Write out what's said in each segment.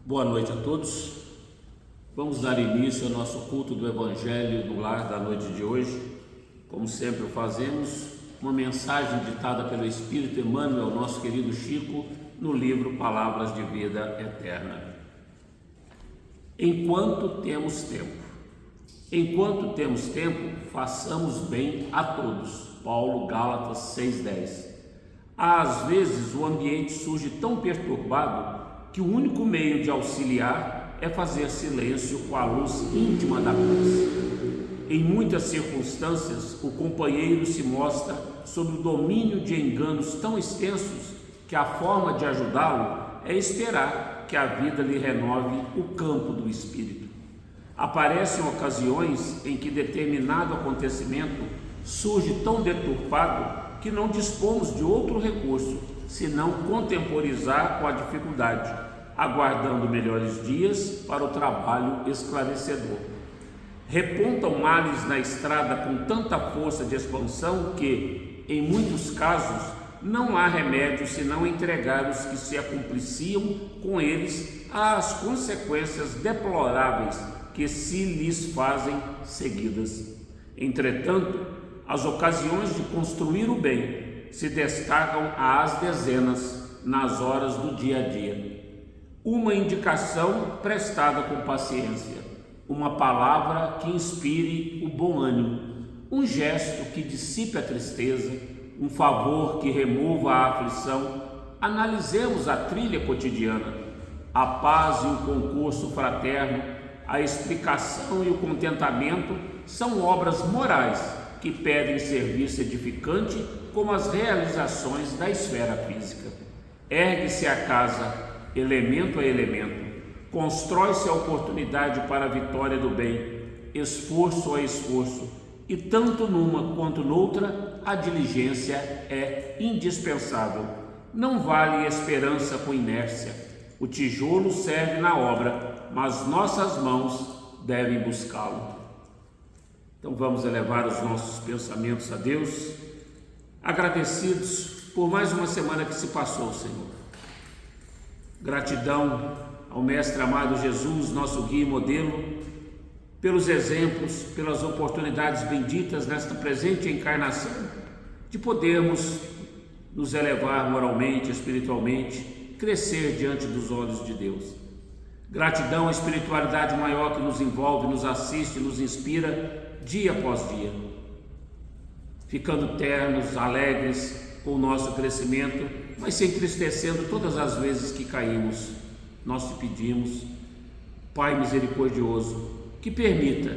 Boa noite a todos. Vamos dar início ao nosso culto do Evangelho no Lar da noite de hoje. Como sempre o fazemos, uma mensagem ditada pelo Espírito Emmanuel, nosso querido Chico, no livro Palavras de Vida Eterna. Enquanto temos tempo. Enquanto temos tempo, façamos bem a todos. Paulo, Gálatas 6:10. Às vezes o ambiente surge tão perturbado que o único meio de auxiliar é fazer silêncio com a luz íntima da paz. Em muitas circunstâncias, o companheiro se mostra sob o domínio de enganos tão extensos que a forma de ajudá-lo é esperar que a vida lhe renove o campo do espírito. Aparecem ocasiões em que determinado acontecimento surge tão deturpado que não dispomos de outro recurso senão contemporizar com a dificuldade, aguardando melhores dias para o trabalho esclarecedor. Repontam males na estrada com tanta força de expansão que, em muitos casos, não há remédio senão entregar os que se acumpliciam com eles às consequências deploráveis que se lhes fazem seguidas. Entretanto, as ocasiões de construir o bem se destacam às dezenas nas horas do dia a dia. Uma indicação prestada com paciência, uma palavra que inspire o bom ânimo, um gesto que dissipe a tristeza, um favor que remova a aflição. Analisemos a trilha cotidiana. A paz e o concurso fraterno, a explicação e o contentamento são obras morais que pedem serviço edificante como as realizações da esfera física. Ergue-se a casa, elemento a elemento, constrói-se a oportunidade para a vitória do bem, esforço a esforço, e tanto numa quanto noutra a diligência é indispensável. Não vale esperança com inércia. O tijolo serve na obra, mas nossas mãos devem buscá-lo. Então vamos elevar os nossos pensamentos a Deus, agradecidos por mais uma semana que se passou, Senhor. Gratidão ao Mestre amado Jesus, nosso guia e modelo, pelos exemplos, pelas oportunidades benditas nesta presente encarnação, de podermos nos elevar moralmente, espiritualmente, crescer diante dos olhos de Deus. Gratidão à espiritualidade maior que nos envolve, nos assiste, nos inspira dia após dia, ficando ternos, alegres com o nosso crescimento, mas se entristecendo todas as vezes que caímos. Nós te pedimos, Pai misericordioso, que permita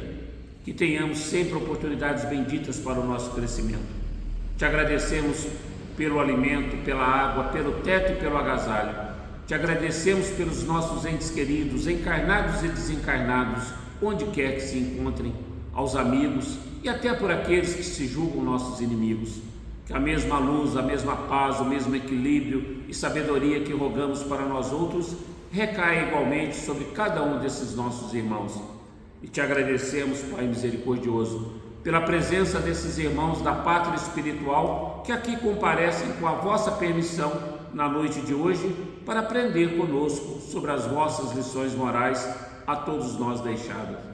que tenhamos sempre oportunidades benditas para o nosso crescimento. Te agradecemos pelo alimento, pela água, pelo teto e pelo agasalho. Te agradecemos pelos nossos entes queridos, encarnados e desencarnados, onde quer que se encontrem, aos amigos e até por aqueles que se julgam nossos inimigos. Que a mesma luz, a mesma paz, o mesmo equilíbrio e sabedoria que rogamos para nós outros recaia igualmente sobre cada um desses nossos irmãos. E te agradecemos, Pai misericordioso, pela presença desses irmãos da pátria espiritual que aqui comparecem com a vossa permissão na noite de hoje para aprender conosco sobre as vossas lições morais a todos nós deixadas.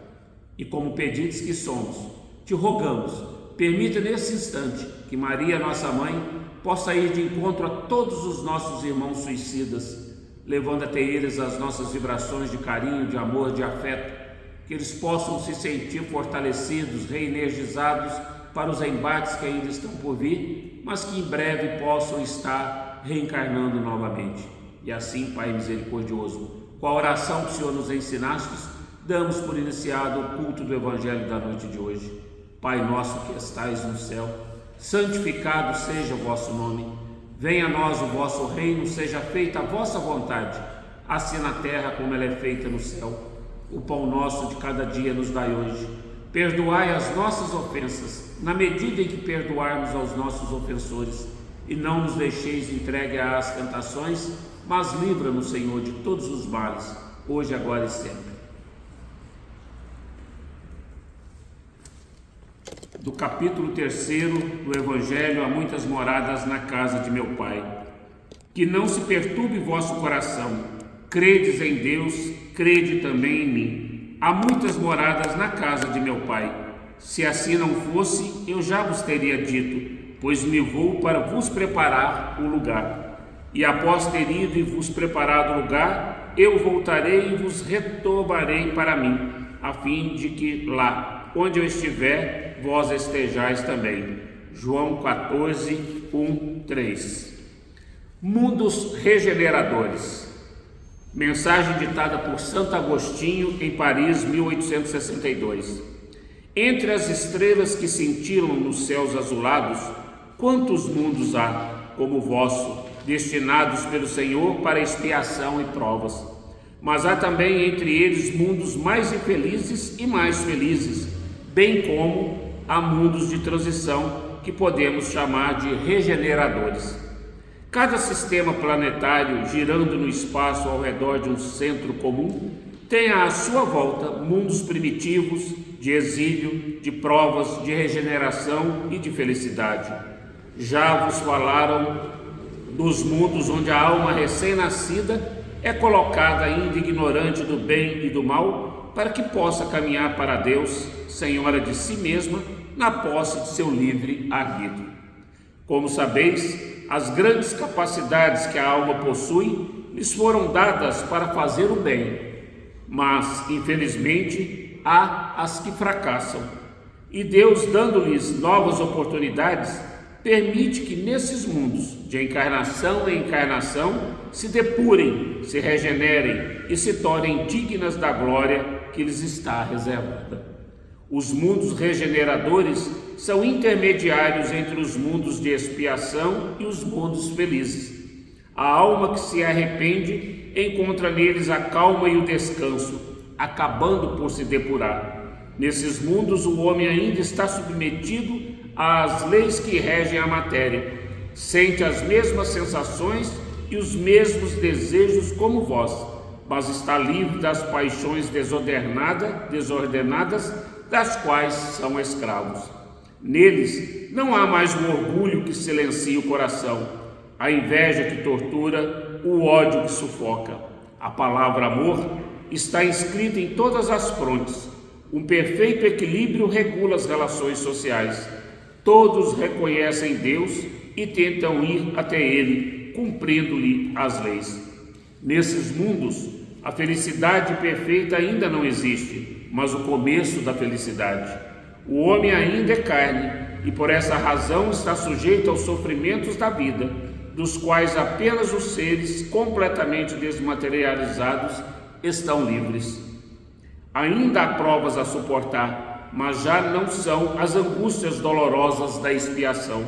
E como pedidos que somos, te rogamos, permita nesse instante que Maria, nossa mãe, possa ir de encontro a todos os nossos irmãos suicidas, levando até eles as nossas vibrações de carinho, de amor, de afeto, que eles possam se sentir fortalecidos, reenergizados para os embates que ainda estão por vir, mas que em breve possam estar reencarnando novamente. E assim, Pai misericordioso, com a oração que o Senhor nos ensinaste, damos por iniciado o culto do Evangelho da noite de hoje. Pai nosso que estais no céu, santificado seja o vosso nome. Venha a nós o vosso reino, seja feita a vossa vontade, assim na terra como ela é feita no céu. O pão nosso de cada dia nos dai hoje. Perdoai as nossas ofensas, na medida em que perdoarmos aos nossos ofensores. E não nos deixeis entregue às tentações, mas livra-nos, Senhor, de todos os males, hoje, agora e sempre. Do capítulo 3 do Evangelho, há muitas moradas na casa de meu Pai. Que não se perturbe vosso coração. Credes em Deus, crede também em mim. Há muitas moradas na casa de meu Pai. Se assim não fosse, eu já vos teria dito, pois me vou para vos preparar o lugar. E após ter ido e vos preparado o lugar, eu voltarei e vos retomarei para mim, a fim de que lá, onde eu estiver, vós estejais também. João 14, 1, 3. Mundos regeneradores. Mensagem ditada por Santo Agostinho em Paris, 1862. Entre as estrelas que cintilam nos céus azulados, quantos mundos há, como o vosso, destinados pelo Senhor para expiação e provas. Mas há também entre eles mundos mais infelizes e mais felizes, bem como há mundos de transição que podemos chamar de regeneradores. Cada sistema planetário, girando no espaço ao redor de um centro comum, tem à sua volta mundos primitivos, de exílio, de provas, de regeneração e de felicidade. Já vos falaram dos mundos onde a alma recém-nascida é colocada ainda ignorante do bem e do mal, para que possa caminhar para Deus, senhora de si mesma, na posse de seu livre arbítrio. Como sabeis, as grandes capacidades que a alma possui lhes foram dadas para fazer o bem, mas, infelizmente, há as que fracassam. E Deus, dando-lhes novas oportunidades, permite que nesses mundos, de encarnação em encarnação, se depurem, se regenerem e se tornem dignas da glória que lhes está reservada. Os mundos regeneradores são intermediários entre os mundos de expiação e os mundos felizes. A alma que se arrepende encontra neles a calma e o descanso, acabando por se depurar. Nesses mundos o homem ainda está submetido às leis que regem a matéria, sente as mesmas sensações e os mesmos desejos como vós, mas está livre das paixões desordenadas das quais são escravos. Neles não há mais o orgulho que silencia o coração, a inveja que tortura, o ódio que sufoca. A palavra amor está inscrita em todas as frontes. Um perfeito equilíbrio regula as relações sociais. Todos reconhecem Deus e tentam ir até Ele, cumprindo-lhe as leis. Nesses mundos, a felicidade perfeita ainda não existe, mas o começo da felicidade. O homem ainda é carne e por essa razão está sujeito aos sofrimentos da vida, dos quais apenas os seres completamente desmaterializados estão livres. Ainda há provas a suportar, mas já não são as angústias dolorosas da expiação.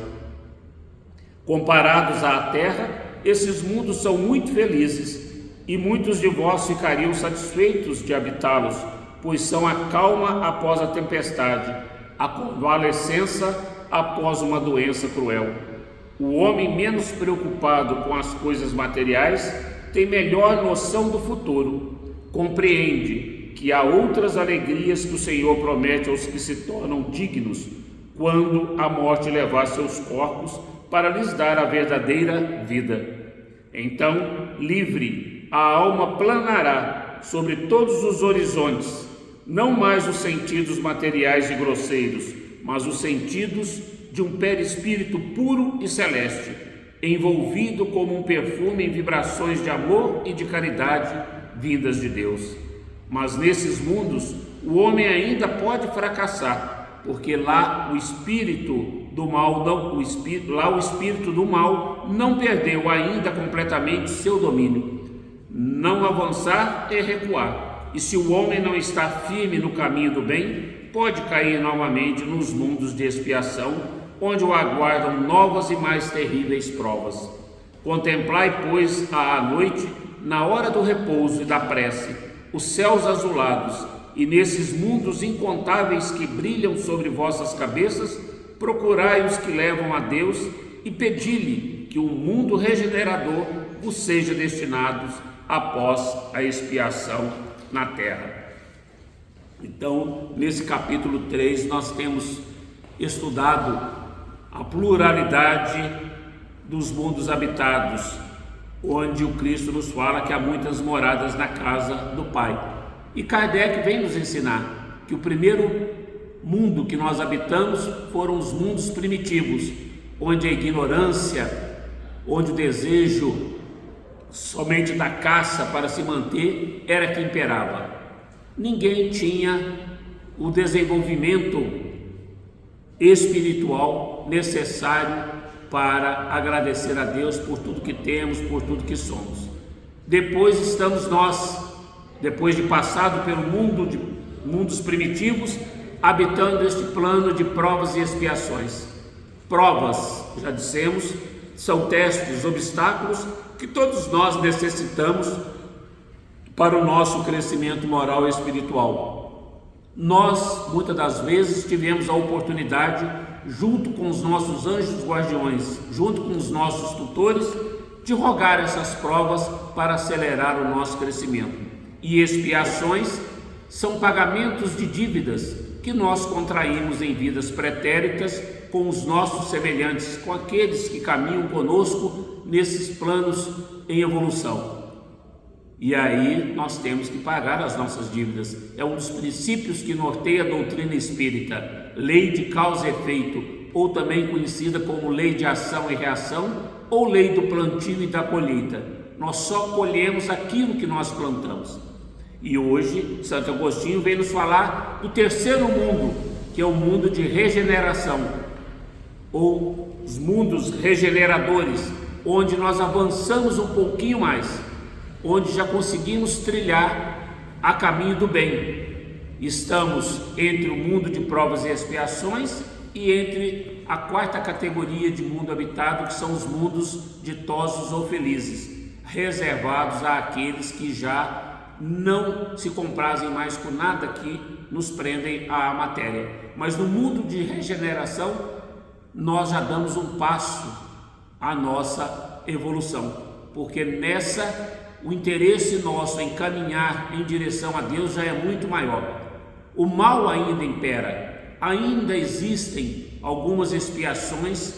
Comparados à terra, esses mundos são muito felizes e muitos de vós ficariam satisfeitos de habitá-los, pois são a calma após a tempestade, a convalescença após uma doença cruel. O homem menos preocupado com as coisas materiais tem melhor noção do futuro, compreende que há outras alegrias que o Senhor promete aos que se tornam dignos, quando a morte levar seus corpos para lhes dar a verdadeira vida. Então, livre, a alma planará sobre todos os horizontes, não mais os sentidos materiais e grosseiros, mas os sentidos de um perispírito puro e celeste, envolvido como um perfume em vibrações de amor e de caridade vindas de Deus. Mas nesses mundos o homem ainda pode fracassar, porque lá o espírito do mal não perdeu ainda completamente seu domínio. Não avançar é recuar, e se o homem não está firme no caminho do bem, pode cair novamente nos mundos de expiação, onde o aguardam novas e mais terríveis provas. Contemplai, pois, à noite, na hora do repouso e da prece, os céus azulados, e nesses mundos incontáveis que brilham sobre vossas cabeças, procurai os que levam a Deus e pedi-lhe que um mundo regenerador vos seja destinado após a expiação na terra. Então, nesse capítulo 3, nós temos estudado a pluralidade dos mundos habitados, onde o Cristo nos fala que há muitas moradas na casa do Pai. E Kardec vem nos ensinar que o primeiro mundo que nós habitamos foram os mundos primitivos, onde a ignorância, onde o desejo somente da caça para se manter era que imperava. Ninguém tinha o desenvolvimento espiritual necessário para agradecer a Deus por tudo que temos, por tudo que somos. Depois estamos nós, depois de passado pelo mundos primitivos, habitando este plano de provas e expiações. Provas, já dissemos, são testes, obstáculos que todos nós necessitamos para o nosso crescimento moral e espiritual. Nós, muitas das vezes, tivemos a oportunidade, junto com os nossos anjos guardiões, junto com os nossos tutores, de rogar essas provas para acelerar o nosso crescimento. E expiações são pagamentos de dívidas que nós contraímos em vidas pretéritas com os nossos semelhantes, com aqueles que caminham conosco nesses planos em evolução. E aí nós temos que pagar as nossas dívidas. É um dos princípios que norteia a doutrina espírita, lei de causa e efeito, ou também conhecida como lei de ação e reação, ou lei do plantio e da colheita. Nós só colhemos aquilo que nós plantamos. E hoje Santo Agostinho vem nos falar do terceiro mundo, que é o mundo de regeneração, ou os mundos regeneradores, onde nós avançamos um pouquinho mais, onde já conseguimos trilhar a caminho do bem. Estamos entre o mundo de provas e expiações e entre a quarta categoria de mundo habitado, que são os mundos ditosos ou felizes, reservados àqueles que já não se comprazem mais com nada que nos prendem à matéria. Mas no mundo de regeneração, nós já damos um passo à nossa evolução, porque nessa o interesse nosso em caminhar em direção a Deus já é muito maior. O mal ainda impera, ainda existem algumas expiações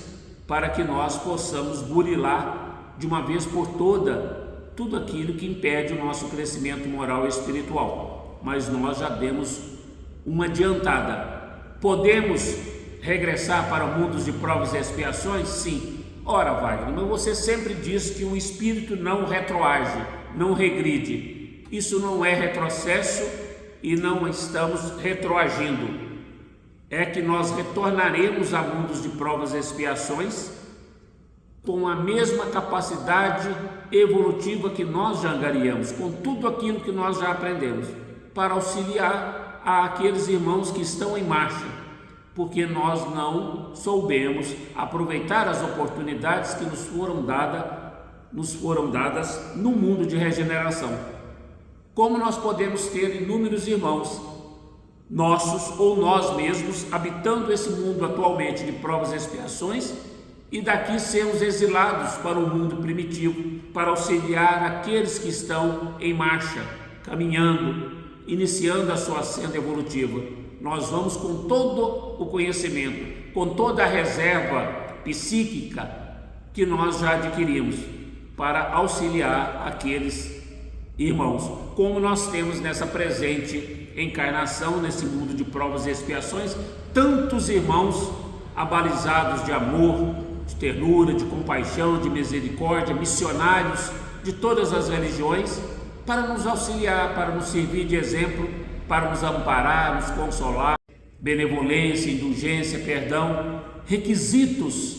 para que nós possamos burilar de uma vez por toda tudo aquilo que impede o nosso crescimento moral e espiritual. Mas nós já demos uma adiantada. Podemos regressar para mundos de provas e expiações? Sim. Ora, Wagner, mas você sempre diz que o espírito não retroage, não regride. Isso não é retrocesso e não estamos retroagindo. É que nós retornaremos a mundos de provas e expiações com a mesma capacidade evolutiva que nós já angariamos, com tudo aquilo que nós já aprendemos, para auxiliar àqueles irmãos que estão em marcha, porque nós não soubemos aproveitar as oportunidades que nos foram dadas no mundo de regeneração. Como nós podemos ter inúmeros irmãos nossos ou nós mesmos habitando esse mundo atualmente de provas e expiações e daqui sermos exilados para o mundo primitivo, para auxiliar aqueles que estão em marcha, caminhando, iniciando a sua senda evolutiva. Nós vamos com todo o conhecimento, com toda a reserva psíquica que nós já adquirimos, para auxiliar aqueles irmãos, como nós temos nessa presente encarnação, nesse mundo de provas e expiações, tantos irmãos abalizados de amor, de ternura, de compaixão, de misericórdia, missionários de todas as religiões, para nos auxiliar, para nos servir de exemplo, para nos amparar, nos consolar. Benevolência, indulgência, perdão, requisitos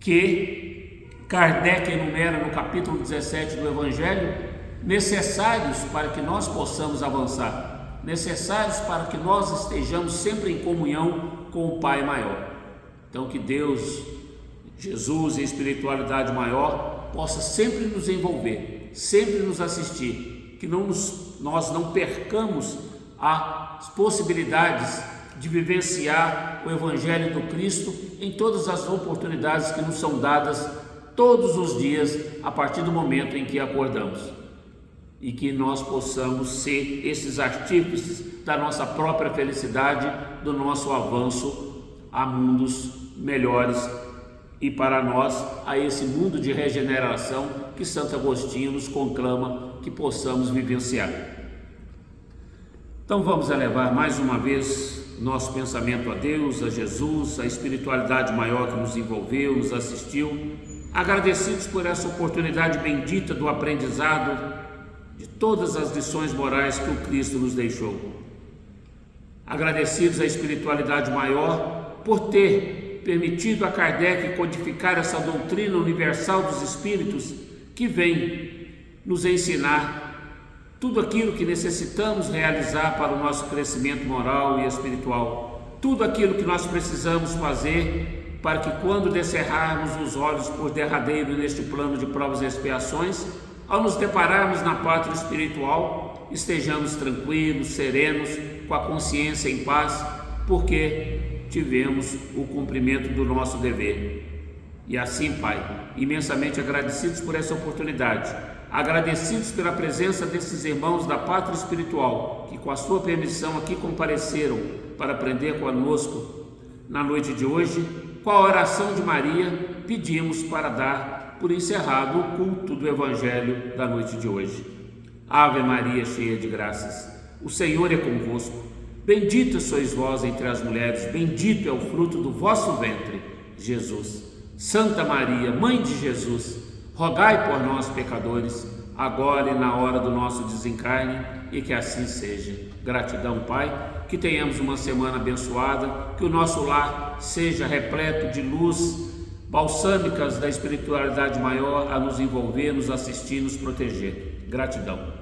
que Kardec enumera no capítulo 17 do Evangelho, necessários para que nós possamos avançar, necessários para que nós estejamos sempre em comunhão com o Pai maior. Então que Deus, Jesus e a espiritualidade maior possa sempre nos envolver, sempre nos assistir, que nós não percamos as possibilidades de vivenciar o Evangelho do Cristo em todas as oportunidades que nos são dadas todos os dias a partir do momento em que acordamos, e que nós possamos ser esses artífices da nossa própria felicidade, do nosso avanço a mundos melhores e para nós a esse mundo de regeneração que Santo Agostinho nos conclama que possamos vivenciar. Então vamos elevar mais uma vez nosso pensamento a Deus, a Jesus, a espiritualidade maior que nos envolveu, nos assistiu, agradecidos por essa oportunidade bendita do aprendizado de todas as lições morais que o Cristo nos deixou. Agradecidos à espiritualidade maior por ter permitido a Kardec codificar essa doutrina universal dos Espíritos que vem nos ensinar tudo aquilo que necessitamos realizar para o nosso crescimento moral e espiritual, tudo aquilo que nós precisamos fazer para que quando descerrarmos os olhos por derradeiro neste plano de provas e expiações, ao nos depararmos na pátria espiritual, estejamos tranquilos, serenos, com a consciência em paz, porque tivemos o cumprimento do nosso dever. E assim, Pai, imensamente agradecidos por essa oportunidade, agradecidos pela presença desses irmãos da pátria espiritual, que com a sua permissão aqui compareceram para aprender conosco na noite de hoje, com a oração de Maria, pedimos para dar por encerrado o culto do Evangelho da noite de hoje. Ave Maria, cheia de graças, o Senhor é convosco. Bendita sois vós entre as mulheres, bendito é o fruto do vosso ventre, Jesus. Santa Maria, Mãe de Jesus, rogai por nós, pecadores, agora e na hora do nosso desencarne, e que assim seja. Gratidão, Pai, que tenhamos uma semana abençoada, que o nosso lar seja repleto de luz balsâmicas da espiritualidade maior a nos envolver, nos assistir, nos proteger. Gratidão.